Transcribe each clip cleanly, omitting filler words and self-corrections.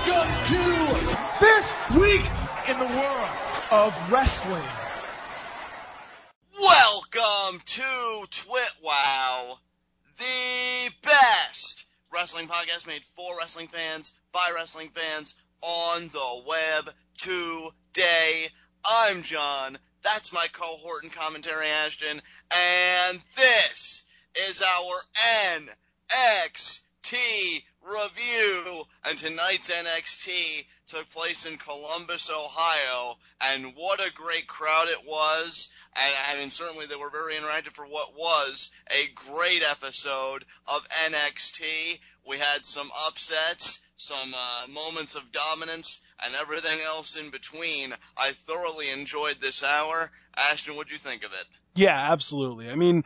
Welcome to this week in the world of wrestling. Welcome to TWitWoW, the best wrestling podcast made for wrestling fans, by wrestling fans, on the web today. I'm John, that's my cohort and commentary Ashton, and this is our NXT review. And tonight's NXT took place in Columbus, Ohio, and what a great crowd it was. And I mean, certainly they were very interactive for what was a great episode of NXT. We had some upsets, some moments of dominance, and everything else in between. I thoroughly enjoyed this hour. Ashton, what'd you think of it? Yeah, absolutely. I mean,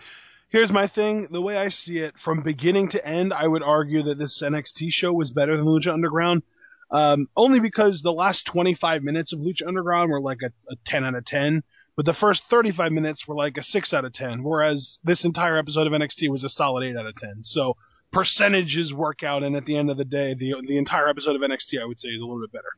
here's my thing. The way I see it, from beginning to end, I would argue that this NXT show was better than Lucha Underground. Only because the last 25 minutes of Lucha Underground were like a 10 out of 10. But the first 35 minutes were like a 6 out of 10, whereas this entire episode of NXT was a solid 8 out of 10. So percentages work out, and at the end of the day, the entire episode of NXT, I would say, is a little bit better.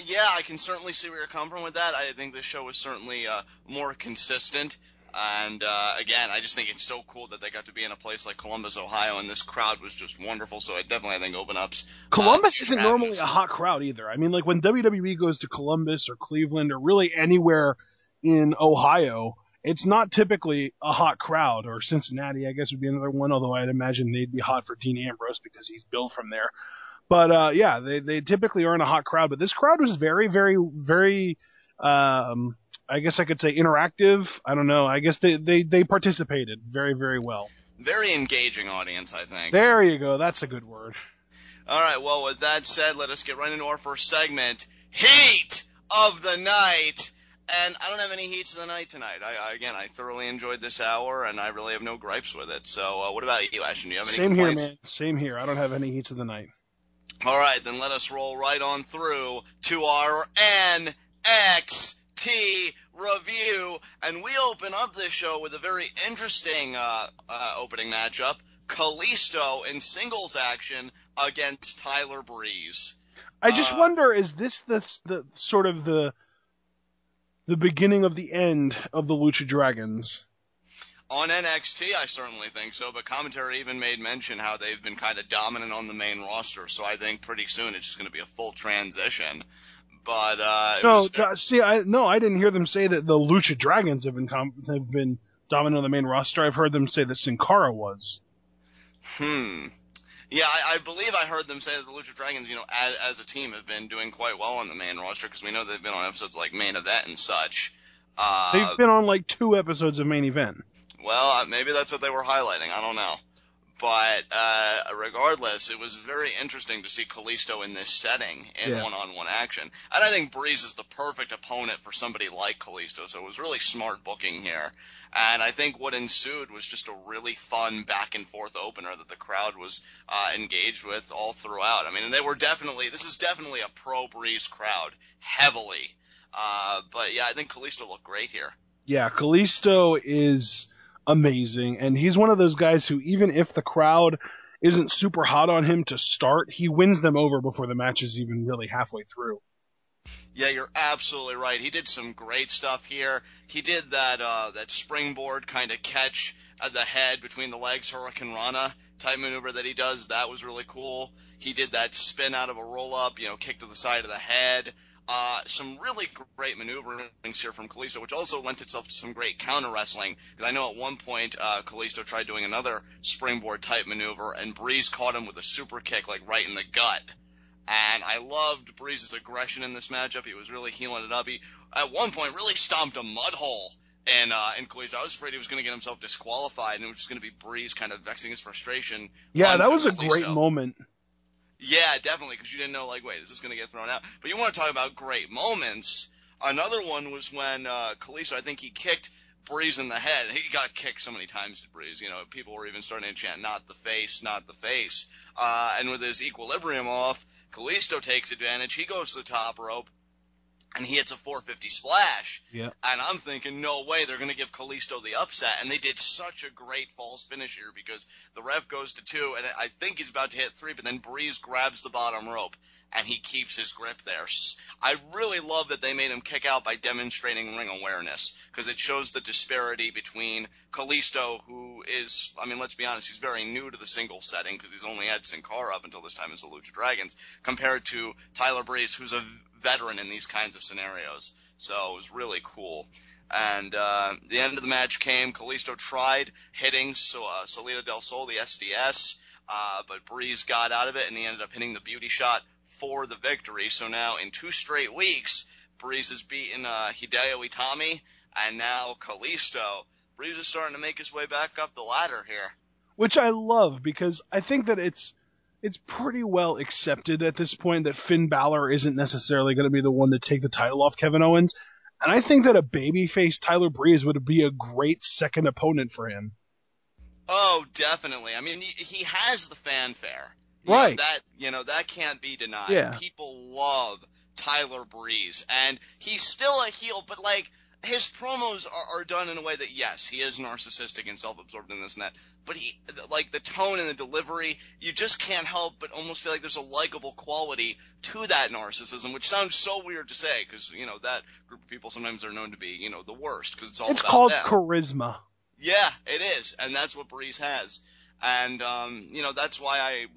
Yeah, I can certainly see where you're coming from with that. I think this show was certainly more consistent. And, again, I just think it's so cool that they got to be in a place like Columbus, Ohio, and this crowd was just wonderful. So it definitely, I think, opened up. Columbus isn't normally a hot crowd either. I mean, like when WWE goes to Columbus or Cleveland or really anywhere in Ohio, it's not typically a hot crowd. Or Cincinnati, I guess, would be another one, although I'd imagine they'd be hot for Dean Ambrose because he's billed from there. But, yeah, they typically aren't a hot crowd. But this crowd was very, very, very, I guess I could say interactive. I don't know. I guess they participated very, very well. Very engaging audience, I think. There you go. That's a good word. All right. Well, with that said, let us get right into our first segment, Heat of the Night. And I don't have any heats of the night tonight. I thoroughly enjoyed this hour, and I really have no gripes with it. So what about you, Ashton? Do you have any Same complaints? here, man. Same here. I don't have any heats of the night. All right, then let us roll right on through to our NXT review. And we open up this show with a very interesting opening matchup. Kalisto in singles action against Tyler Breeze. I just wonder, is this the sort of the beginning of the end of the Lucha Dragons? On NXT, I certainly think so, but commentary even made mention how they've been kind of dominant on the main roster, so I think pretty soon it's just going to be a full transition. But I didn't hear them say that the Lucha Dragons have been dominant on the main roster. I've heard them say that Sin Cara was. Yeah, I believe I heard them say that the Lucha Dragons, as a team, have been doing quite well on the main roster, because we know they've been on episodes like Main Event and such. They've been on like 2 episodes of Main Event. Well, maybe that's what they were highlighting. I don't know. But regardless, it was very interesting to see Kalisto in this setting in one-on-one action. And I think Breeze is the perfect opponent for somebody like Kalisto, so it was really smart booking here. And I think what ensued was just a really fun back-and-forth opener that the crowd was engaged with all throughout. I mean, and this is definitely a pro-Breeze crowd, heavily. But yeah, I think Kalisto looked great here. Yeah, Kalisto is amazing, and he's one of those guys who, even if the crowd isn't super hot on him to start, he wins them over before the match is even really halfway through. Yeah, you're absolutely right. He did some great stuff here. He did that springboard kind of catch at the head between the legs, Hurricane Rana type maneuver that he does. That was really cool. He did that spin out of a roll-up, kick to the side of the head. Some really great maneuverings here from Kalisto, which also lent itself to some great counter-wrestling. Because I know at one point, Kalisto tried doing another springboard-type maneuver, and Breeze caught him with a super kick, like, right in the gut. And I loved Breeze's aggression in this matchup. He was really healing it up. He, at one point, really stomped a mud hole in Kalisto. I was afraid he was going to get himself disqualified, and it was just going to be Breeze kind of vexing his frustration. Yeah, that was a Kalisto. great moment. Yeah, definitely, because you didn't know, like, wait, is this going to get thrown out? But you want to talk about great moments. Another one was when Kalisto, I think he kicked Breeze in the head. He got kicked so many times to Breeze. People were even starting to chant, not the face, not the face. And with his equilibrium off, Kalisto takes advantage. He goes to the top rope. and he hits a 450 splash. Yeah. And I'm thinking, no way, they're going to give Kalisto the upset. And they did such a great false finish here because the ref goes to 2, and I think he's about to hit 3, but then Breeze grabs the bottom rope, and he keeps his grip there. I really love that they made him kick out by demonstrating ring awareness, because it shows the disparity between Kalisto, who is, I mean, let's be honest, he's very new to the singles setting, because he's only had Sin Cara up until this time as the Lucha Dragons, compared to Tyler Breeze, who's a veteran in these kinds of scenarios. So it was really cool. And the end of the match came. Kalisto tried hitting Salida del Sol, the SDS, but Breeze got out of it, and he ended up hitting the beauty shot for the victory. So now in 2 straight weeks, Breeze has beaten Hideo Itami, and now Kalisto. Breeze is starting to make his way back up the ladder here. Which I love, because I think that it's pretty well accepted at this point that Finn Balor isn't necessarily going to be the one to take the title off Kevin Owens. And I think that a babyface Tyler Breeze would be a great second opponent for him. Oh, definitely. I mean, he has the fanfare. Right. That can't be denied. Yeah. People love Tyler Breeze, and he's still a heel, but like his promos are done in a way that, yes, he is narcissistic and self-absorbed in this and that, but like the tone and the delivery, you just can't help but almost feel like there's a likable quality to that narcissism, which sounds so weird to say, because, that group of people sometimes are known to be, the worst, because it's all about them. It's called charisma. Yeah, it is, and that's what Breeze has. And, that's why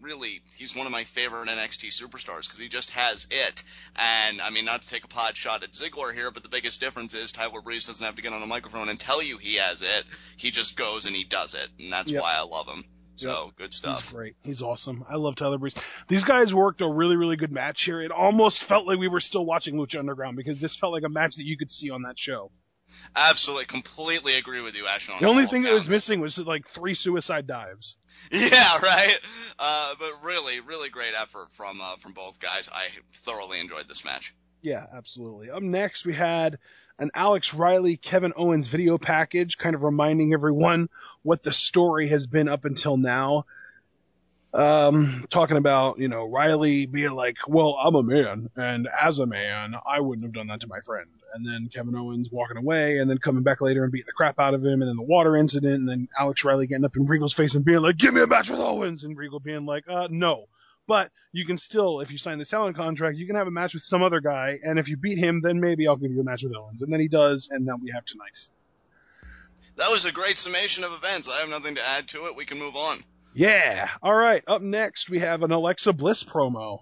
he's one of my favorite NXT superstars, because he just has it. And, I mean, not to take a pod shot at Ziggler here, but the biggest difference is Tyler Breeze doesn't have to get on a microphone and tell you he has it. He just goes and he does it, and that's why I love him. So, good stuff. He's great. He's awesome. I love Tyler Breeze. These guys worked a really, really good match here. It almost felt like we were still watching Lucha Underground, because this felt like a match that you could see on that show. Absolutely, completely agree with you, Ashton. The only thing that was missing was like 3 suicide dives. Yeah, right. But really, really great effort from both guys. I thoroughly enjoyed this match. Yeah, absolutely. Up next, we had an Alex Riley, Kevin Owens video package, kind of reminding everyone what the story has been up until now. Talking about, Riley being like, well, I'm a man, and as a man, I wouldn't have done that to my friend. And then Kevin Owens walking away, and then coming back later and beating the crap out of him, and then the water incident, and then Alex Riley getting up in Regal's face and being like, give me a match with Owens, and Regal being like, no. But you can still, if you sign the talent contract, you can have a match with some other guy, and if you beat him, then maybe I'll give you a match with Owens. And then he does, and then we have tonight. That was a great summation of events. I have nothing to add to it. We can move on. Yeah. All right. Up next, we have an Alexa Bliss promo.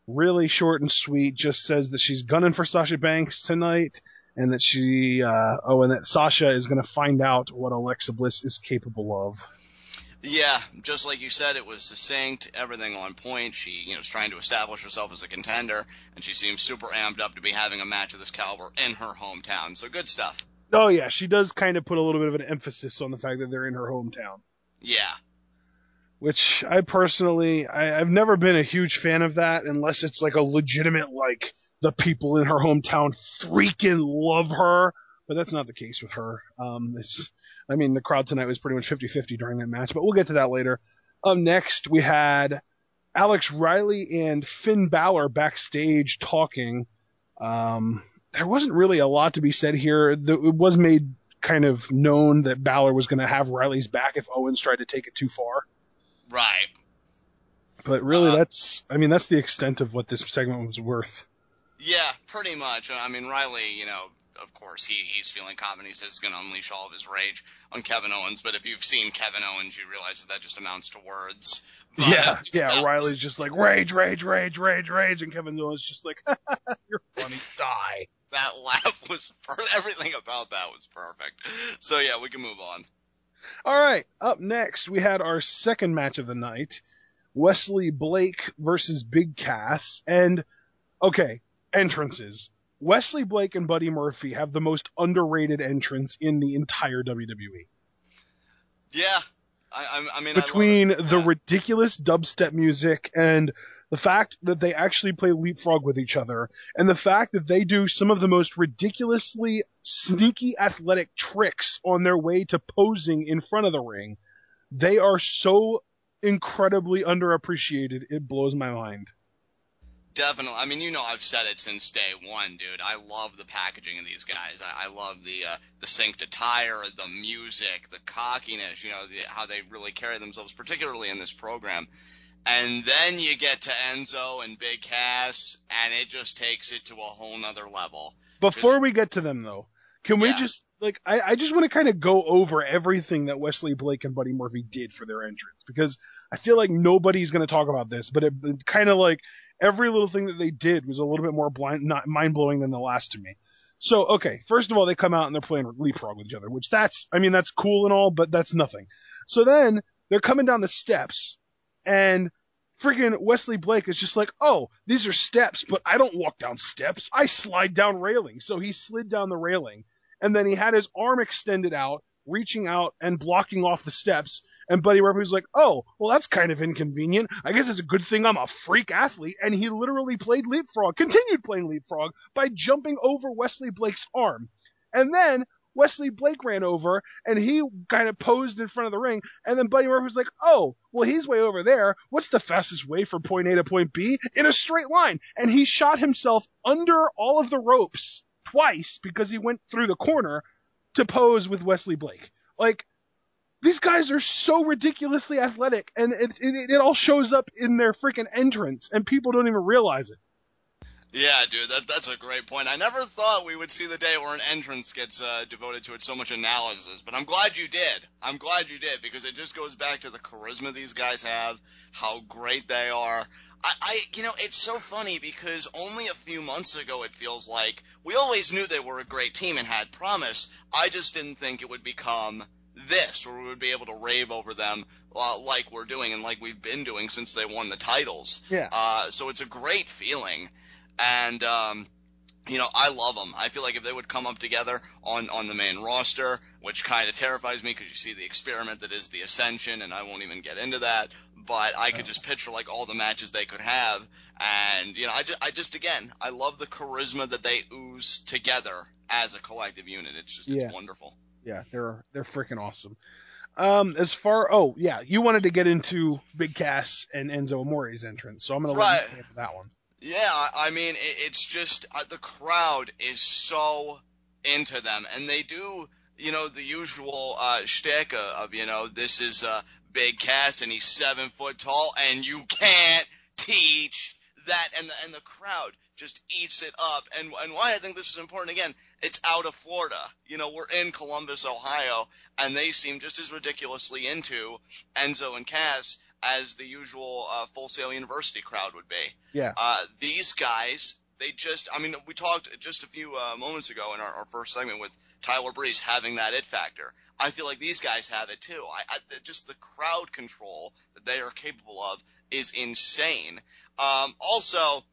Really short and sweet. Just says that she's gunning for Sasha Banks tonight, and that and that Sasha is going to find out what Alexa Bliss is capable of. Yeah, just like you said, it was succinct, everything on point. She, is trying to establish herself as a contender, and she seems super amped up to be having a match of this caliber in her hometown. So good stuff. Oh yeah, she does kind of put a little bit of an emphasis on the fact that they're in her hometown. Yeah. Which I personally, I've never been a huge fan of that unless it's like a legitimate, like, the people in her hometown freaking love her. But that's not the case with her. The crowd tonight was pretty much 50-50 during that match, but we'll get to that later. Next, we had Alex Riley and Finn Balor backstage talking. There wasn't really a lot to be said here. It was made kind of known that Balor was going to have Riley's back if Owens tried to take it too far. Right. But really, that's the extent of what this segment was worth. Yeah, pretty much. Riley, of course, he's feeling confident. He says he's going to unleash all of his rage on Kevin Owens. But if you've seen Kevin Owens, you realize that just amounts to words. But yeah. Riley's just like, rage, rage, rage, rage, rage. And Kevin Owens just like, you're funny, die. That laugh was everything about that was perfect. So, yeah, we can move on. All right, up next, we had our second match of the night, Wesley Blake versus Big Cass. And, okay, entrances. Wesley Blake and Buddy Murphy have the most underrated entrance in the entire WWE. Yeah. Between the ridiculous dubstep music and the fact that they actually play leapfrog with each other, and the fact that they do some of the most ridiculously sneaky athletic tricks on their way to posing in front of the ring, they are so incredibly underappreciated, it blows my mind. definitely. I mean, I've said it since day one, dude. I love the packaging of these guys. I love the synced attire, the music, the cockiness, how they really carry themselves, particularly in this program. And then you get to Enzo and Big Cass, and it just takes it to a whole nother level. Before we get to them, though, can we just, I just want to kind of go over everything that Wesley Blake and Buddy Murphy did for their entrance, because I feel like nobody's going to talk about this, but it kind of like every little thing that they did was a little bit more mind-blowing than the last to me. So, okay, first of all, they come out and they're playing leapfrog with each other, which that's cool and all, but that's nothing. So then they're coming down the steps, and freaking Wesley Blake is just like, oh, these are steps, but I don't walk down steps. I slide down railing. So he slid down the railing, and then he had his arm extended out, reaching out and blocking off the steps. And Buddy Murphy was like, oh, well, that's kind of inconvenient. I guess it's a good thing I'm a freak athlete. And he literally continued playing leapfrog by jumping over Wesley Blake's arm. And then Wesley Blake ran over, and he kind of posed in front of the ring, and then Buddy Murphy was like, oh, well, he's way over there. What's the fastest way from point A to point B? In a straight line. And he shot himself under all of the ropes twice because he went through the corner to pose with Wesley Blake. Like, these guys are so ridiculously athletic, and it all shows up in their freaking entrance, and people don't even realize it. Yeah, dude, that's a great point. I never thought we would see the day where an entrance gets devoted to it so much analysis, but I'm glad you did. I'm glad you did, because it just goes back to the charisma these guys have, how great they are. It's so funny because only a few months ago it feels like we always knew they were a great team and had promise. I just didn't think it would become this, or we would be able to rave over them like we're doing and like we've been doing since they won the titles. Yeah. So it's a great feeling. And, I love them. I feel like if they would come up together on the main roster, which kind of terrifies me because you see the experiment that is the Ascension, and I won't even get into that, but I could just picture, like, all the matches they could have. And, I love the charisma that they ooze together as a collective unit. It's wonderful. Yeah, they're freaking awesome. You wanted to get into Big Cass and Enzo Amore's entrance, so I'm going to let you answer that one. Yeah, I mean, it's just the crowd is so into them, and they do, the usual shtick of, this is Big Cass, and he's 7 foot tall, and you can't teach that, and the crowd just eats it up. And why I think this is important, again, it's out of Florida. We're in Columbus, Ohio, and they seem just as ridiculously into Enzo and Cass as the usual Full Sail University crowd would be. Yeah. These guys, we talked just a few moments ago in our first segment with Tyler Breeze having that it factor. I feel like these guys have it too. Just the crowd control that they are capable of is insane. Also,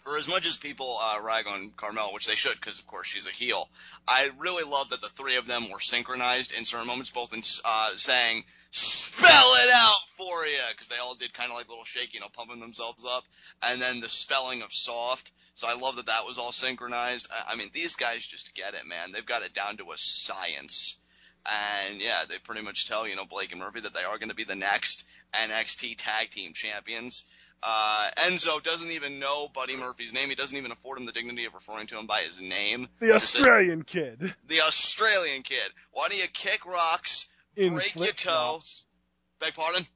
for as much as people rag on Carmella, which they should because, of course, she's a heel, I really love that the three of them were synchronized in certain moments, both in saying, spell it out for you, because they all did kind of like a little shake, pumping themselves up, and then the spelling of soft. So I love that that was all synchronized. I mean, these guys just get it, man. They've got it down to a science. And, yeah, they pretty much tell, Blake and Murphy that they are going to be the next NXT Tag Team Champions. Enzo doesn't even know Buddy Murphy's name. He doesn't even afford him the dignity of referring to him by his name. The Australian kid. The Australian kid. Why don't you kick rocks, break your toe? Beg pardon?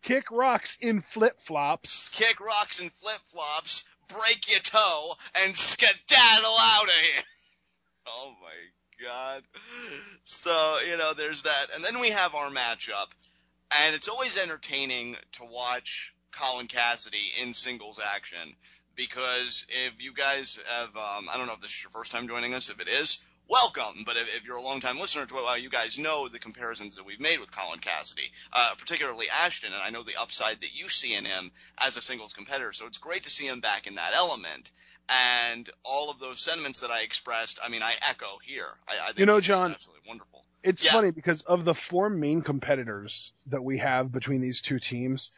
Kick rocks in flip-flops. Kick rocks in flip-flops, break your toe, and skedaddle out of here. Oh, my God. So, there's that. And then we have our matchup. And it's always entertaining to watch Colin Cassidy in singles action, because if you guys have, I don't know if this is your first time joining us. If it is, welcome. But if you're a long-time listener to TWitWoW, you guys know the comparisons that we've made with Colin Cassidy, particularly Ashton, and I know the upside that you see in him as a singles competitor. So it's great to see him back in that element. And all of those sentiments that I expressed, I mean, I echo here. I think John, absolutely wonderful. It's funny because of the four main competitors that we have between these two teams,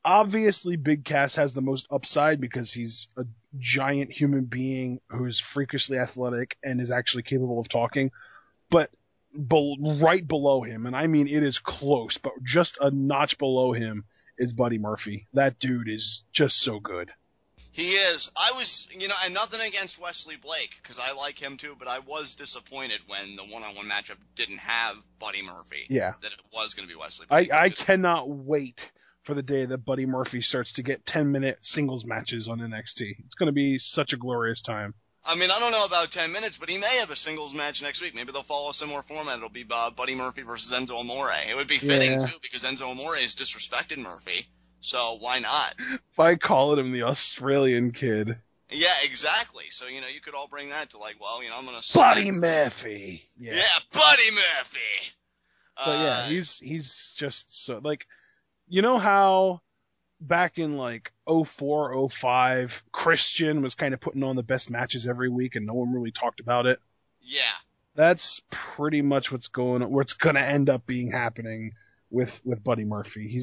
obviously, Big Cass has the most upside because he's a giant human being who's freakishly athletic and is actually capable of talking. But right below him, and I mean it is close, but just a notch below him, is Buddy Murphy. That dude is just so good. He is. I was, and nothing against Wesley Blake, because I like him too, but I was disappointed when the one-on-one matchup didn't have Buddy Murphy. Yeah. That it was going to be Wesley Blake. I cannot wait for the day that Buddy Murphy starts to get 10-minute singles matches on NXT. It's going to be such a glorious time. I mean, I don't know about 10 minutes, but he may have a singles match next week. Maybe they'll follow a similar format. It'll be Buddy Murphy versus Enzo Amore. It would be fitting, too, because Enzo Amore has disrespected Murphy. So why not? By calling him the Australian kid. Yeah, exactly. So, you could all bring that to I'm going to... Buddy Murphy. Yeah, Buddy Murphy. But yeah, he's just so, how back in 04, 05, Christian was kind of putting on the best matches every week and no one really talked about it? Yeah. That's pretty much what's going to end up happening with Buddy Murphy.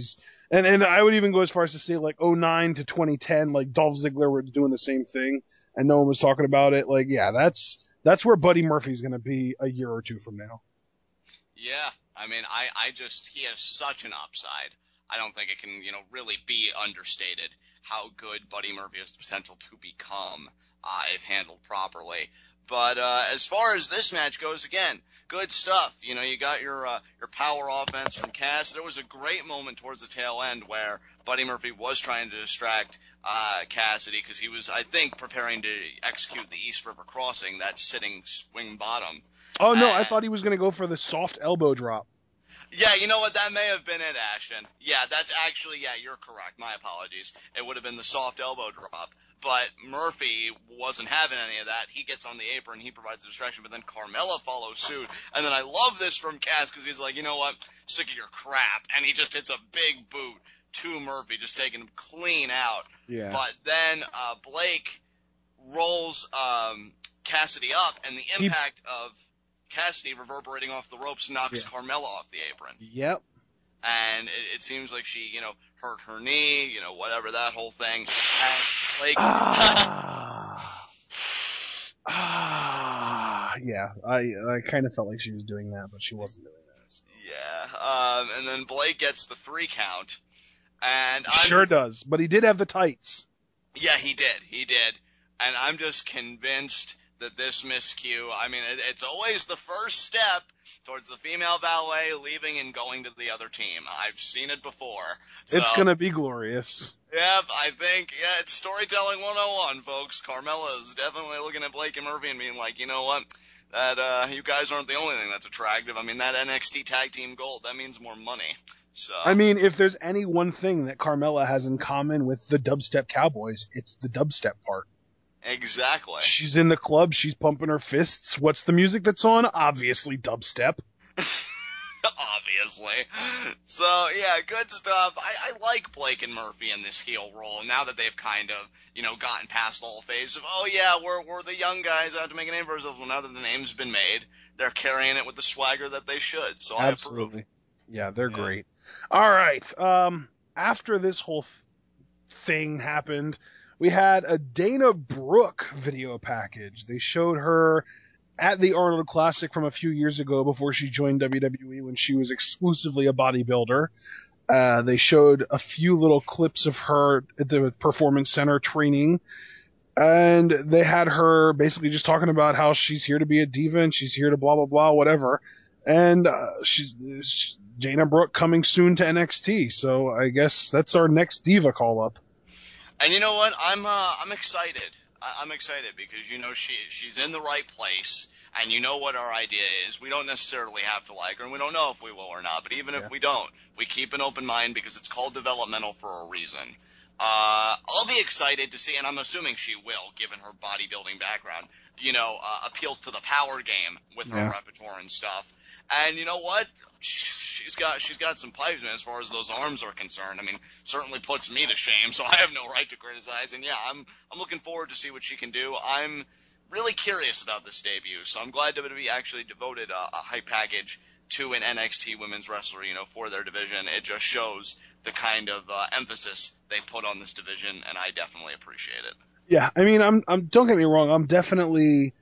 And I would even go as far as to say 09 to 2010, Dolph Ziggler were doing the same thing and no one was talking about it. That's where Buddy Murphy's going to be a year or two from now. Yeah. I mean, he has such an upside. I don't think it can, really be understated how good Buddy Murphy has the potential to become if handled properly. But as far as this match goes, again, good stuff. You got your power offense from Cass. There was a great moment towards the tail end where Buddy Murphy was trying to distract Cassidy because he was, I think, preparing to execute the East River Crossing, that sitting swing bottom. Oh, no, I thought he was going to go for the soft elbow drop. Yeah, you know what? That may have been it, Ashton. Yeah, that's actually, you're correct. My apologies. It would have been the soft elbow drop. But Murphy wasn't having any of that. He gets on the apron, he provides a distraction, but then Carmella follows suit. And then I love this from Cass because he's like, you know what? Sick of your crap. And he just hits a big boot to Murphy, just taking him clean out. Yeah. But then Blake rolls Cassidy up, and the impact of Cassidy reverberating off the ropes knocks Carmella off the apron. Yep. And it seems like she, hurt her knee, whatever, that whole thing. And yeah, I kind of felt like she was doing that, but she wasn't doing that. So. Yeah, and then Blake gets the 3 count. And does, but he did have the tights. Yeah, he did. And I'm just convinced that this miscue, I mean, it's always the first step towards the female valet leaving and going to the other team. I've seen it before. So, it's going to be glorious. Yep, I think, it's storytelling 101, folks. Carmella is definitely looking at Blake and Murphy and being like, you know what, that you guys aren't the only thing that's attractive. I mean, that NXT Tag Team Gold, that means more money. So, I mean, if there's any one thing that Carmella has in common with the Dubstep Cowboys, it's the dubstep part. Exactly. She's in the club, she's pumping her fists. What's the music that's on? Obviously dubstep. Obviously. So, yeah, good stuff. I like Blake and Murphy in this heel role now that they've kind of, gotten past the whole phase of, oh yeah, we're the young guys out to make a name for ourselves. Well, now that the name's been made, they're carrying it with the swagger that they should. So absolutely. I approve. Yeah, they're great. All right. After this whole thing happened, we had a Dana Brooke video package. They showed her at the Arnold Classic from a few years ago before she joined WWE when she was exclusively a bodybuilder. They showed a few little clips of her at the Performance Center training. And they had her basically just talking about how she's here to be a diva and she's here to blah, blah, blah, whatever. And she's Dana Brooke coming soon to NXT. So I guess that's our next diva call-up. And you know what? I'm excited. I'm excited because, she's in the right place, and you know what our idea is. We don't necessarily have to like her, and we don't know if we will or not, but even if we don't, we keep an open mind because it's called developmental for a reason. I'll be excited to see, and I'm assuming she will, given her bodybuilding background, appeal to the power game with her repertoire and stuff. And you know what? She's got some pipes, man, as far as those arms are concerned. I mean, certainly puts me to shame, so I have no right to criticize. And yeah, I'm looking forward to see what she can do. I'm really curious about this debut, so I'm glad WWE actually devoted a hype package to an NXT women's wrestler, for their division. It just shows the kind of emphasis they put on this division, and I definitely appreciate it. Yeah, I mean, I'm don't get me wrong, I'm definitely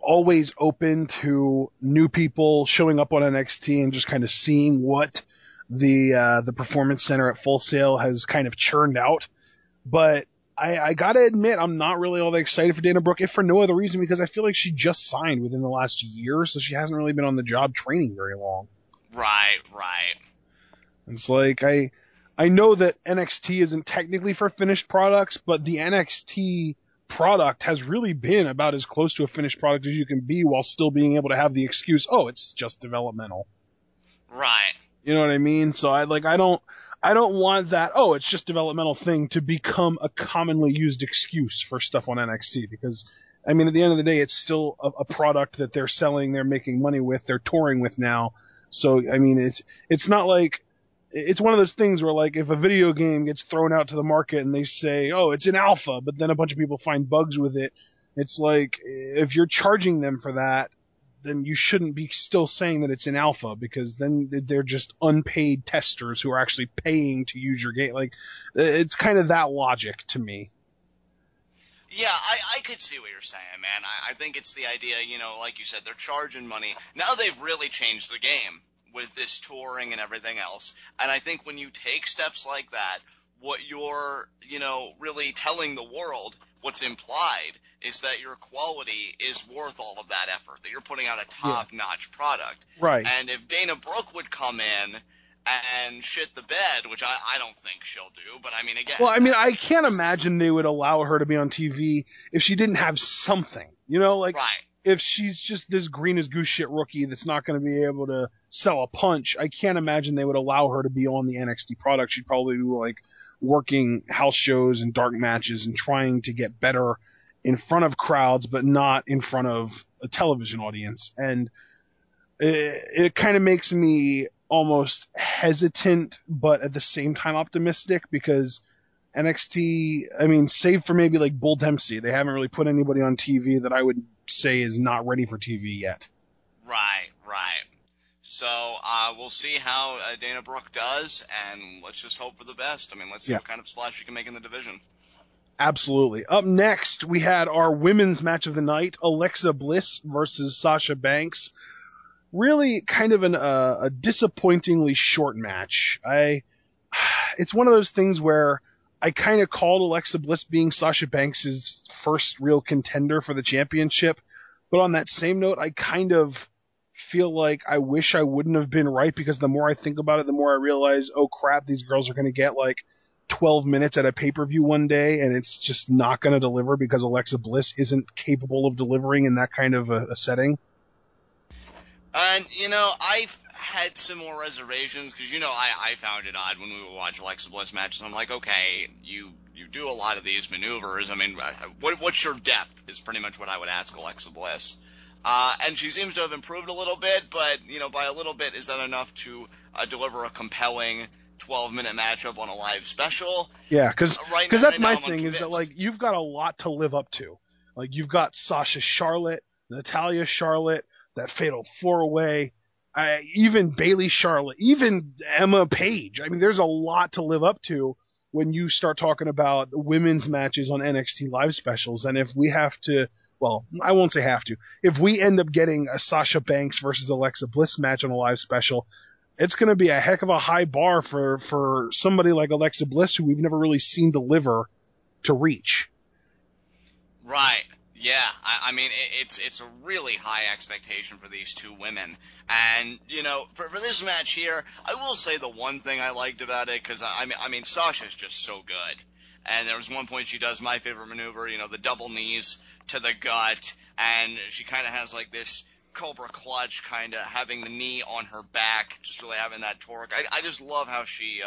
always open to new people showing up on NXT and just kind of seeing what the Performance Center at Full Sail has kind of churned out. But I gotta admit, I'm not really all that excited for Dana Brooke, if for no other reason, because I feel like she just signed within the last year, so she hasn't really been on the job training very long. Right. It's like, I know that NXT isn't technically for finished products, but the NXT product has really been about as close to a finished product as you can be while still being able to have the excuse, oh, it's just developmental. Right. You know what I mean? So I don't want that, oh, it's just developmental thing to become a commonly used excuse for stuff on NXT, because, I mean, at the end of the day, it's still a product that they're selling, they're making money with, they're touring with now. So, I mean, it's not like, it's one of those things where, like, if a video game gets thrown out to the market and they say, oh, it's in alpha, but then a bunch of people find bugs with it, it's like, if you're charging them for that, then you shouldn't be still saying that it's in alpha, because then they're just unpaid testers who are actually paying to use your game. Like, it's kind of that logic to me. Yeah, I could see what you're saying, man. I think it's the idea, like you said, they're charging money. Now they've really changed the game with this touring and everything else. And I think when you take steps like that, what you're, really telling the world, what's implied, is that your quality is worth all of that effort, that you're putting out a top-notch product. Right. And if Dana Brooke would come in and shit the bed, which I don't think she'll do, but I mean, again... Well, I mean, I can't imagine they would allow her to be on TV if she didn't have something, like... Right. If she's just this green as goose shit rookie that's not going to be able to sell a punch, I can't imagine they would allow her to be on the NXT product. She'd probably be like working house shows and dark matches and trying to get better in front of crowds, but not in front of a television audience. And it kind of makes me almost hesitant, but at the same time optimistic, because NXT, I mean, save for maybe like Bull Dempsey, they haven't really put anybody on TV that I would say is not ready for TV yet. Right. So we'll see how Dana Brooke does, and let's just hope for the best. I mean, let's see what kind of splash she can make in the division. Absolutely. Up next, we had our women's match of the night, Alexa Bliss versus Sasha Banks. Really kind of a disappointingly short match. It's one of those things where I kind of called Alexa Bliss being Sasha Banks' first real contender for the championship. But on that same note, I kind of feel like I wish I wouldn't have been right, because the more I think about it, the more I realize, oh crap, these girls are going to get like 12 minutes at a pay-per-view one day, and it's just not going to deliver because Alexa Bliss isn't capable of delivering in that kind of a setting. And, I've had some more reservations, because, I found it odd when we would watch Alexa Bliss matches. I'm like, okay, you do a lot of these maneuvers. I mean, what's your depth is pretty much what I would ask Alexa Bliss. And she seems to have improved a little bit, but, by a little bit, is that enough to deliver a compelling 12-minute matchup on a live special? Yeah, because that's my thing, is that, like, you've got a lot to live up to. Like, you've got Sasha Charlotte, Natalya Charlotte, that fatal 4-way, even Bayley Charlotte, even Emma Page. I mean, there's a lot to live up to when you start talking about women's matches on NXT live specials. And if we have to, well, I won't say have to, if we end up getting a Sasha Banks versus Alexa Bliss match on a live special, it's going to be a heck of a high bar for somebody like Alexa Bliss, who we've never really seen deliver, to reach. Right. Yeah, I mean, it's a really high expectation for these two women. And, for this match here, I will say the one thing I liked about it, because, I mean, Sasha's just so good. And there was one point she does my favorite maneuver, the double knees to the gut, and she kind of has, like, this Cobra clutch, kind of having the knee on her back, just really having that torque. I just love how she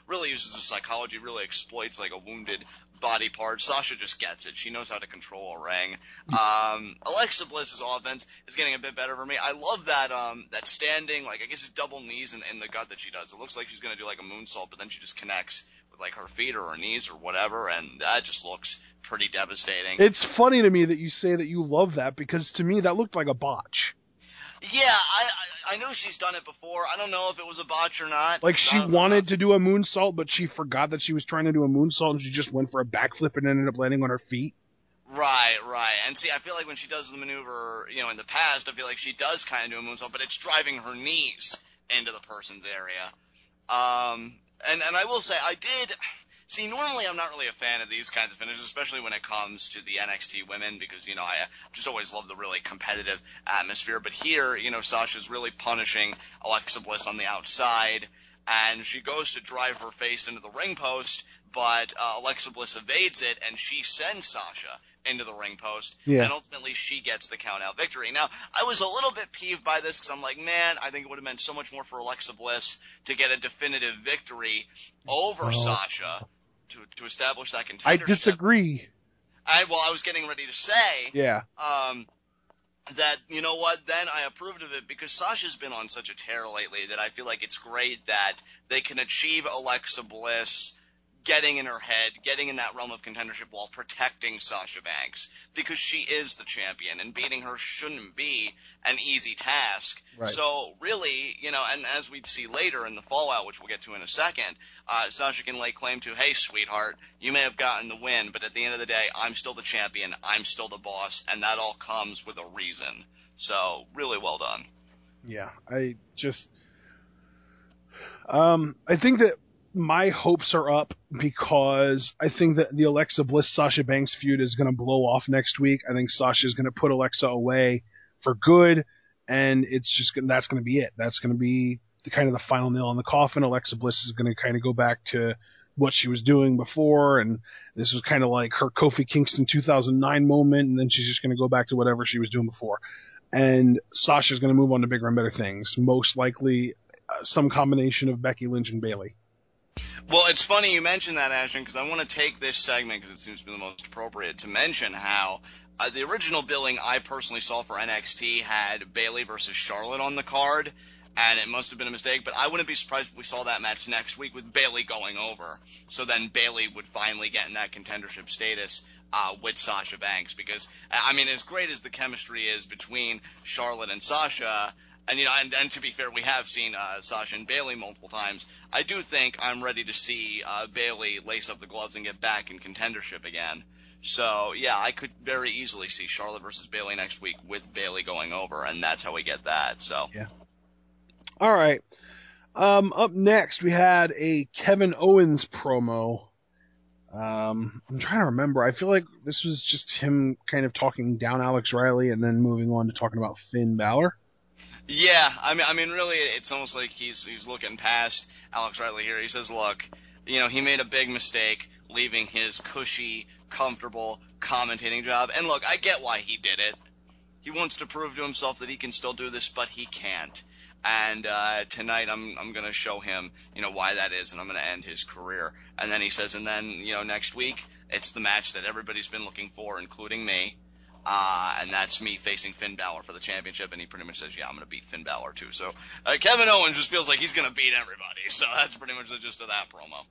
really uses the psychology, really exploits, like, a wounded body part. Sasha just gets it. She knows how to control a ring. Alexa Bliss's offense is getting a bit better for me. I love that standing, like, I guess it's double knees in the gut that she does. It looks like she's going to do like a moonsault, but then she just connects with like her feet or her knees or whatever, and that just looks pretty devastating. It's funny to me that you say that you love that, because to me that looked like a botch. Yeah, I know she's done it before. I don't know if it was a botch or not. Like, she wanted to do a moonsault, but she forgot that she was trying to do a moonsault, and she just went for a backflip and ended up landing on her feet. Right. And see, I feel like when she does the maneuver, in the past, I feel like she does kind of do a moonsault, but it's driving her knees into the person's area. And I will say, See, normally I'm not really a fan of these kinds of finishes, especially when it comes to the NXT women, because, you know, I just always love the really competitive atmosphere. But here, you know, Sasha's really punishing Alexa Bliss on the outside, and she goes to drive her face into the ring post, but Alexa Bliss evades it, and she sends Sasha into the ring post, and ultimately she gets the count-out victory. Now, I was a little bit peeved by this, because I'm like, man, I think it would have meant so much more for Alexa Bliss to get a definitive victory over Sasha to establish that contendership. I disagree. I was getting ready to say that, you know what, then I approved of it, because Sasha's been on such a tear lately that I feel like it's great that they can achieve Alexa Bliss getting in her head, getting in that realm of contendership while protecting Sasha Banks, because she is the champion, and beating her shouldn't be an easy task. Right. So really, you know, and as we'd see later in the Fallout, which we'll get to in a second, Sasha can lay claim to, hey, sweetheart, you may have gotten the win, but at the end of the day, I'm still the champion, I'm still the boss, and that all comes with a reason. So really well done. Yeah, I think that my hopes are up, because I think that the Alexa Bliss-Sasha Banks feud is going to blow off next week. I think Sasha is going to put Alexa away for good, and that's going to be it. That's going to be the final nail in the coffin. Alexa Bliss is going to kind of go back to what she was doing before, and this was kind of like her Kofi Kingston 2009 moment, and then she's just going to go back to whatever she was doing before. And Sasha's going to move on to bigger and better things, most likely some combination of Becky Lynch and Bayley. Well, it's funny you mentioned that, Ashton, because I want to take this segment, because it seems to be the most appropriate, to mention how the original billing I personally saw for NXT had Bayley versus Charlotte on the card, and it must have been a mistake, but I wouldn't be surprised if we saw that match next week with Bayley going over. So then Bayley would finally get in that contendership status with Sasha Banks, because, I mean, as great as the chemistry is between Charlotte and Sasha, and, you know, and to be fair, we have seen Sasha and Bayley multiple times. I do think I'm ready to see Bayley lace up the gloves and get back in contendership again. So, yeah, I could very easily see Charlotte versus Bayley next week with Bayley going over, and that's how we get that. So, yeah. All right. Up next, we had a Kevin Owens promo. I'm trying to remember. I feel like this was just him kind of talking down Alex Riley and then moving on to talking about Finn Balor. Yeah, I mean, really, it's almost like he's looking past Alex Riley here. He says, look, you know, he made a big mistake leaving his cushy, comfortable commentating job. And look, I get why he did it. He wants to prove to himself that he can still do this, but he can't. And tonight I'm going to show him, you know, why that is, and I'm going to end his career. And then he says, and then, you know, next week, it's the match that everybody's been looking for, including me. And that's me facing Finn Balor for the championship, and he pretty much says, yeah, I'm going to beat Finn Balor too. So Kevin Owens just feels like he's going to beat everybody. So that's pretty much the gist of that promo.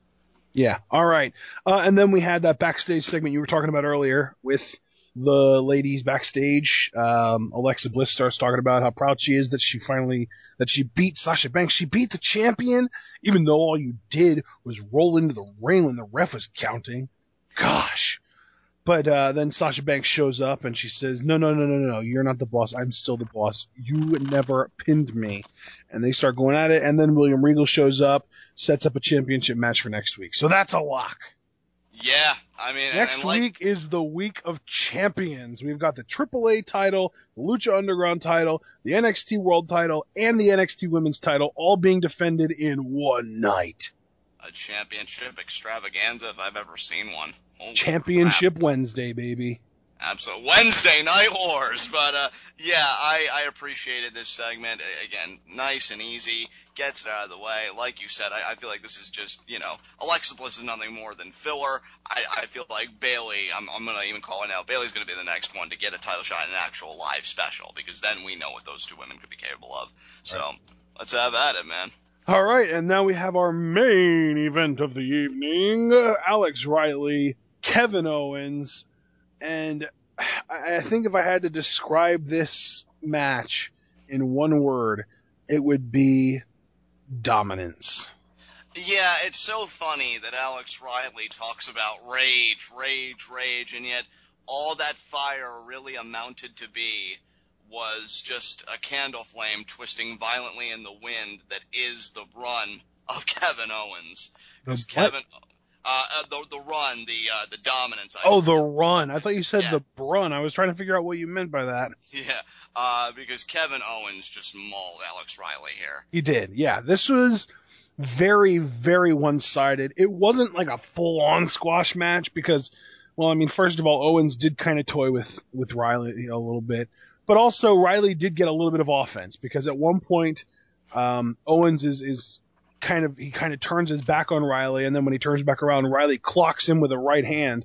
Yeah, all right. And then we had that backstage segment you were talking about earlier with the ladies backstage. Alexa Bliss starts talking about how proud she is that she beat Sasha Banks. She beat the champion, even though all you did was roll into the ring when the ref was counting. Gosh. But then Sasha Banks shows up and she says, no, you're not the boss. I'm still the boss. You never pinned me. And they start going at it, and then William Regal shows up, sets up a championship match for next week. So that's a lock. Yeah, I mean... Next week is the week of champions. We've got the AAA title, the Lucha Underground title, the NXT World title, and the NXT Women's title, all being defended in one night. A championship extravaganza if I've ever seen one. Holy Championship crap. Wednesday, baby. Absolutely. Wednesday Night Wars. But, yeah, I appreciated this segment. Again, nice and easy. Gets it out of the way. Like you said, I feel like this is just, you know, Alexa Bliss is nothing more than filler. I feel like Bayley, I'm going to even call it now, Bayley's going to be the next one to get a title shot in an actual live special, because then we know what those two women could be capable of. So, right. Let's have at it, man. All right, and now we have our main event of the evening, Alex Riley, Kevin Owens, and I think if I had to describe this match in one word, it would be dominance. Yeah, it's so funny that Alex Riley talks about rage, and yet all that fire really amounted to be was just a candle flame twisting violently in the wind that is the run of Kevin Owens. Because The run, the dominance. The run. I thought you said the brun. I was trying to figure out what you meant by that. Yeah, because Kevin Owens just mauled Alex Riley here. He did, yeah. This was very, very one-sided. It wasn't like a full-on squash match because, well, I mean, first of all, Owens did kind of toy with Riley a little bit. But also, Riley did get a little bit of offense because at one point, Owens is kind of turns his back on Riley, and then when he turns back around, Riley clocks him with a right hand,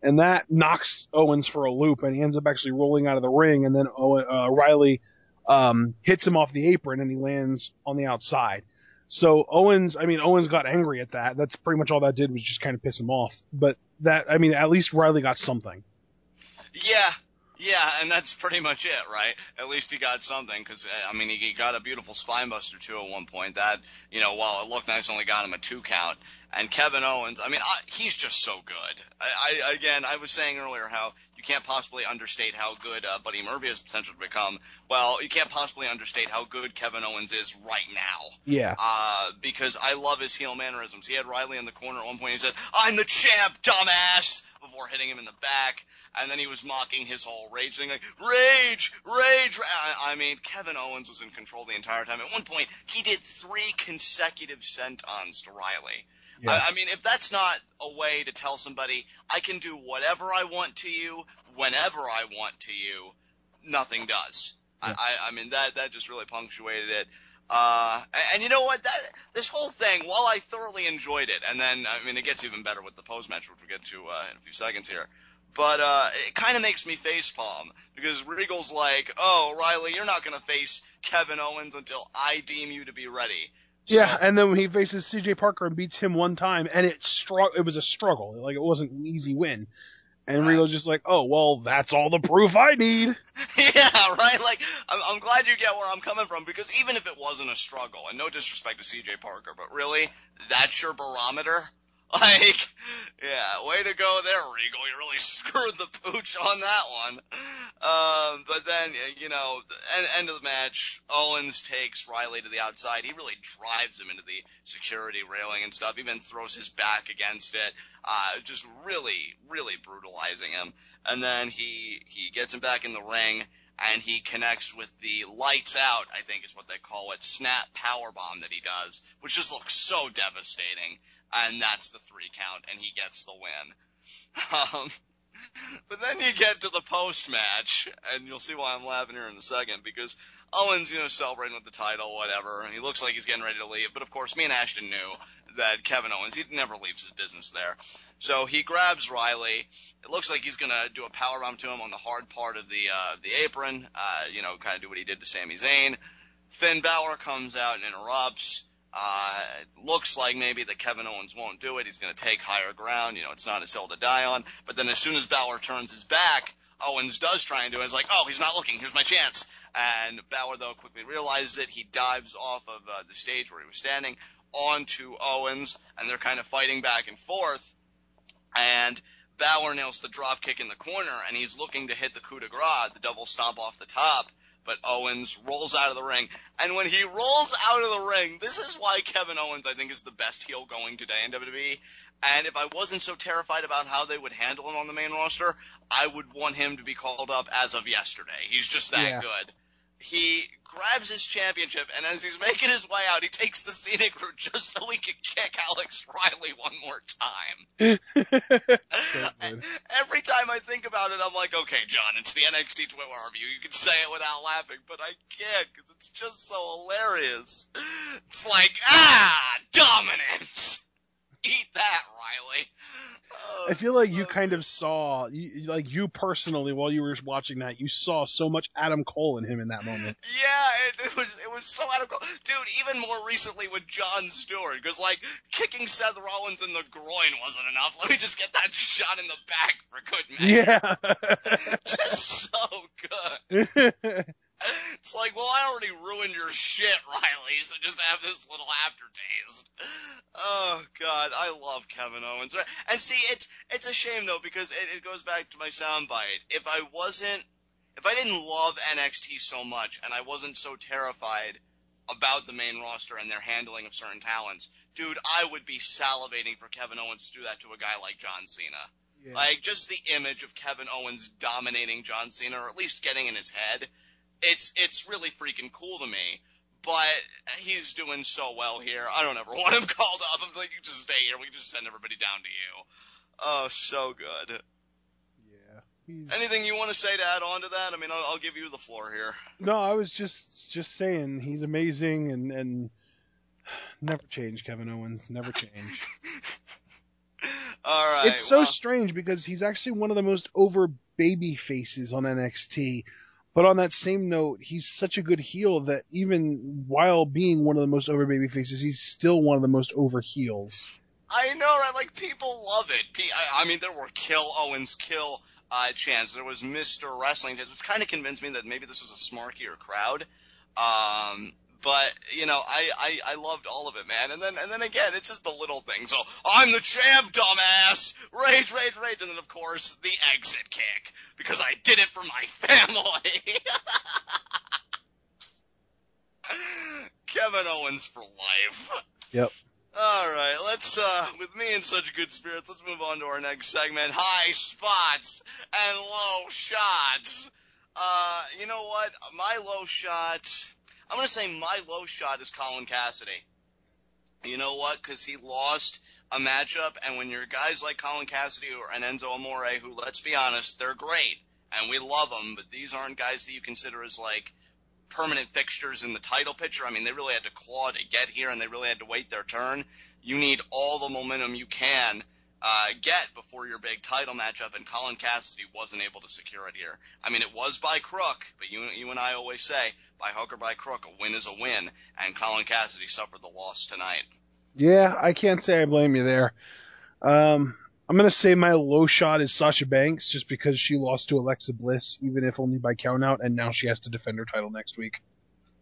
and that knocks Owens for a loop, and he ends up actually rolling out of the ring, and then Riley hits him off the apron, and he lands on the outside. So Owens got angry at that. That's pretty much all that did was just kind of piss him off. But at least Riley got something. Yeah, and that's pretty much it, right? At least he got something, because, he got a beautiful spinebuster, too, at one point. That, while it looked nice, only got him a 2 count. And Kevin Owens, he's just so good. I was saying earlier how you can't possibly understate how good Buddy Murphy has potential to become. Well, you can't possibly understate how good Kevin Owens is right now. Yeah. Because I love his heel mannerisms. He had Riley in the corner at one point. He said, "I'm the champ, dumbass," before hitting him in the back. And then he was mocking his whole rage thing, like, rage. Kevin Owens was in control the entire time. At one point, he did 3 consecutive sentons to Riley. Yeah. If that's not a way to tell somebody, I can do whatever I want to you, whenever I want to you, nothing does. Yeah. That just really punctuated it. And you know what? This whole thing, while I thoroughly enjoyed it, and then, it gets even better with the post-match, which we'll get to in a few seconds here. But it kind of makes me facepalm, because Regal's like, "Oh, Riley, you're not going to face Kevin Owens until I deem you to be ready." Yeah, and then when he faces CJ Parker and beats him one time, and it was a struggle. Like, it wasn't an easy win. And Regal's just like, "Oh, well, that's all the proof I need." Yeah, right? Like, I'm glad you get where I'm coming from, because even if it wasn't a struggle, and no disrespect to CJ Parker, but really, that's your barometer? Like, yeah, way to go there, Regal. You really screwed the pooch on that one. But then, end of the match, Owens takes Riley to the outside. He really drives him into the security railing and stuff, even throws his back against it, just really, really brutalizing him. And then he gets him back in the ring, and he connects with the lights out, I think is what they call it, snap powerbomb that he does, which just looks so devastating. And that's the 3 count, and he gets the win. But then you get to the post-match, and you'll see why I'm laughing here in a second, because Owens, celebrating with the title, whatever, and he looks like he's getting ready to leave. But, of course, me and Ashton knew that Kevin Owens, he never leaves his business there. So he grabs Riley. It looks like he's going to do a powerbomb to him on the hard part of the apron, kind of do what he did to Sami Zayn. Finn Balor comes out and interrupts. It looks like maybe that Kevin Owens won't do it. He's going to take higher ground. It's not his hill to die on. But then as soon as Balor turns his back, Owens does try and do it. It's like, oh, he's not looking. Here's my chance. And Balor, though, quickly realizes it. He dives off of the stage where he was standing onto Owens, and they're kind of fighting back and forth. And Balor nails the drop kick in the corner, and he's looking to hit the coup de grace, the double stomp off the top. But Owens rolls out of the ring. And when he rolls out of the ring, this is why Kevin Owens, I think, is the best heel going today in WWE. And if I wasn't so terrified about how they would handle him on the main roster, I would want him to be called up as of yesterday. He's just that good. He grabs his championship, and as he's making his way out, he takes the scenic route just so he can kick Alex Riley one more time. Every time I think about it, I'm like, okay, John, it's the NXT TWitWoW review. You can say it without laughing, but I can't because it's just so hilarious. It's like, dominance! Eat that, Riley. Oh, I feel like you kind of saw, you personally, while you were watching that, you saw so much Adam Cole in him in that moment. Yeah, it was so Adam Cole. Dude, even more recently with Jon Stewart, because, kicking Seth Rollins in the groin wasn't enough. Let me just get that shot in the back for good measure. Yeah. Just so good. It's like, well, I already ruined your shit, Riley, so just have this little aftertaste. Oh, God, I love Kevin Owens. And see, it's a shame, though, because it goes back to my soundbite. If I didn't love NXT so much and I wasn't so terrified about the main roster and their handling of certain talents, dude, I would be salivating for Kevin Owens to do that to a guy like John Cena. Yeah. Like, just the image of Kevin Owens dominating John Cena, or at least getting in his head, it's really freaking cool to me. But he's doing so well here. I don't ever want him called up. I'm like, you just stay here. We can just send everybody down to you. Oh, so good. Yeah. Anything you want to say to add on to that? I mean, I'll give you the floor here. No, I was just saying he's amazing and never change, Kevin Owens. Never change. All right. It's so strange because he's actually one of the most over baby faces on NXT. But on that same note, he's such a good heel that even while being one of the most over baby faces, he's still one of the most over heels. I know, right? Like, people love it. I mean, there were kill Owens, kill chants. There was Mr. Wrestling chants, which kind of convinced me that maybe this was a smarkier crowd. But, you know, I loved all of it, man. And then again, it's just the little things. So, I'm the champ, dumbass! Rage, rage, rage! And then, of course, the exit kick. Because I did it for my family! Kevin Owens for life. Yep. Alright, let's, with me in such good spirits, let's move on to our next segment. High spots and low shots. You know what? My low shot... I'm going to say my low shot is Colin Cassidy. You know what? Because he lost a matchup, and when you're guys like Colin Cassidy and Enzo Amore, who, let's be honest, they're great, and we love them, but these aren't guys that you consider as, like, permanent fixtures in the title picture. I mean, they really had to claw to get here, and they really had to wait their turn. You need all the momentum you can get before your big title matchup, and Colin Cassidy wasn't able to secure it here. I mean, it was by crook, but you and I always say, by hook or by crook, a win is a win, and Colin Cassidy suffered the loss tonight. Yeah, I can't say I blame you there. I'm going to say my low shot is Sasha Banks, just because she lost to Alexa Bliss, even if only by countout, and now she has to defend her title next week.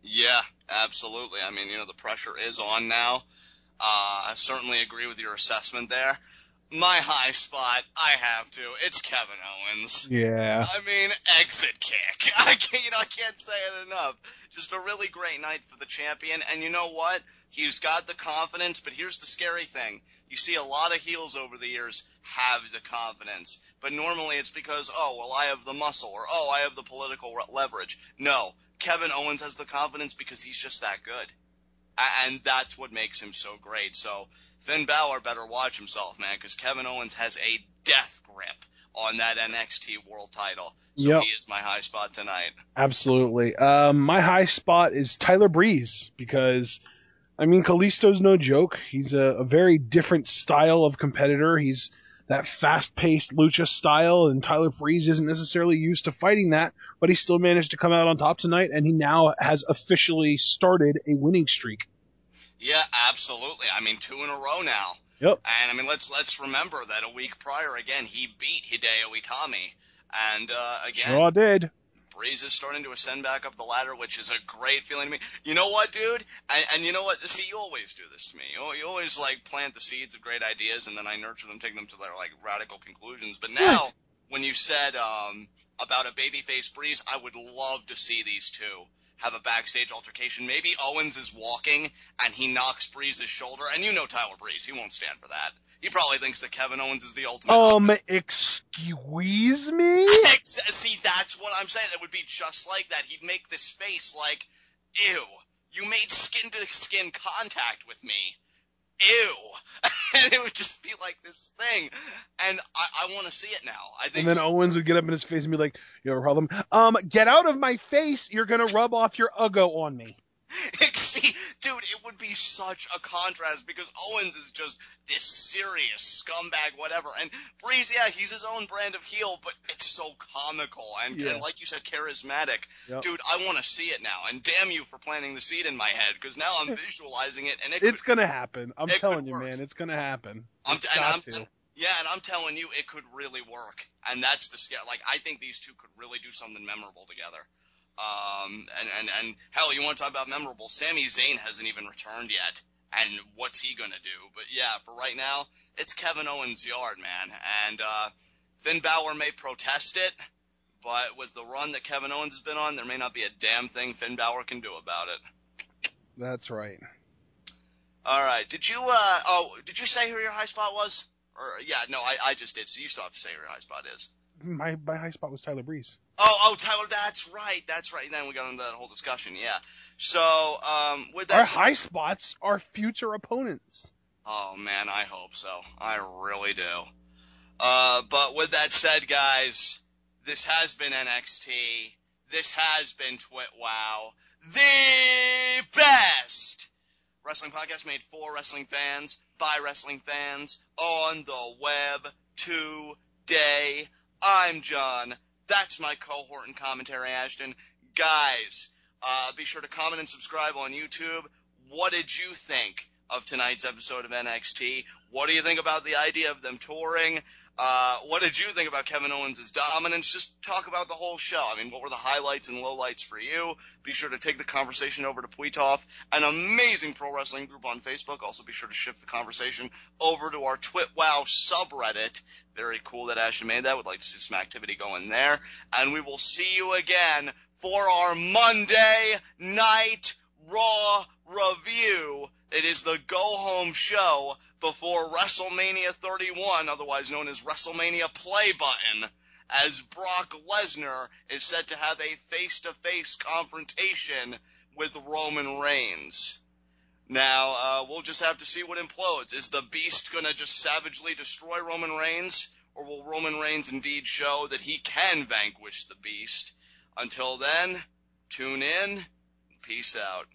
Yeah, absolutely. I mean, you know, the pressure is on now. I certainly agree with your assessment there. My high spot, I have to. It's Kevin Owens. Yeah. I mean, exit kick. I can't say it enough. Just a really great night for the champion. And you know what? He's got the confidence, but here's the scary thing. You see a lot of heels over the years have the confidence. But normally it's because, oh, well, I have the muscle, or, oh, I have the political leverage. No. Kevin Owens has the confidence because he's just that good. And that's what makes him so great. So Finn Balor better watch himself, man, because Kevin Owens has a death grip on that NXT world title. So He is my high spot tonight. Absolutely. My high spot is Tyler Breeze, because, I mean, Kalisto's no joke. He's a very different style of competitor. He's that fast-paced lucha style, and Tyler Breeze isn't necessarily used to fighting that, but he still managed to come out on top tonight, and he now has officially started a winning streak. Yeah, absolutely. I mean, 2 in a row now. Yep. And, I mean, let's remember that a week prior, again, he beat Hideo Itami. And, again... Sure did. Breeze is starting to ascend back up the ladder, which is a great feeling to me. You know what, dude? And you know what? See, you always do this to me. You always, like, plant the seeds of great ideas, and then I nurture them, take them to their, like, radical conclusions. But now, when you said about a babyface Breeze, I would love to see these two have a backstage altercation. Maybe Owens is walking, and he knocks Breeze's shoulder. And you know Tyler Breeze. He won't stand for that. He probably thinks that Kevin Owens is the ultimate. Excuse me? See, that's what I'm saying. It would be just like that. He'd make this face like, ew, you made skin-to-skin contact with me. Ew. And it would just be like this thing. And I want to see it now. I think. And then Owens would get up in his face and be like, you have a problem? Get out of my face. You're going to rub off your Uggo on me. See, dude, it would be such a contrast because Owens is just this serious scumbag, whatever. And Breeze, yeah, he's his own brand of heel, but it's so comical and like you said, charismatic. Yep. Dude, I want to see it now. And damn you for planting the seed in my head, because now I'm visualizing it, and it's going to happen. I'm telling you, man, it's going to happen. I'm telling you, it could really work. And that's the scare. Like, I think these two could really do something memorable together. And hell, you want to talk about memorable? Sami Zayn hasn't even returned yet, and what's he gonna do? But yeah, for right now, it's Kevin Owens' yard, man. And Finn Balor may protest it, but with the run that Kevin Owens has been on, there may not be a damn thing Finn Balor can do about it. That's right. All right. Did you say who your high spot was? Or yeah, no, I just did. So you still have to say who your high spot is. My high spot was Tyler Breeze. Oh, Tyler, that's right. And then we got into that whole discussion, yeah. So, with that... Our high spots are future opponents. Oh, man, I hope so. I really do. But with that said, guys, this has been NXT. This has been TWitWoW. The best wrestling podcast made for wrestling fans, by wrestling fans, on the web, today. I'm John. That's my cohort and commentary, Ashton. Guys, be sure to comment and subscribe on YouTube. What did you think of tonight's episode of NXT? What do you think about the idea of them touring? What did you think about Kevin Owens' dominance? Just talk about the whole show. I mean, what were the highlights and lowlights for you? Be sure to take the conversation over to Tweetoff, an amazing pro wrestling group on Facebook. Also, be sure to shift the conversation over to our TWitWoW subreddit. Very cool that Ashton made that. Would like to see some activity going there. And we will see you again for our Monday Night Raw review. It is the go-home show before WrestleMania 31, otherwise known as WrestleMania Play Button, as Brock Lesnar is set to have a face-to-face confrontation with Roman Reigns. Now, we'll just have to see what implodes. Is the Beast going to just savagely destroy Roman Reigns, or will Roman Reigns indeed show that he can vanquish the Beast? Until then, tune in, peace out.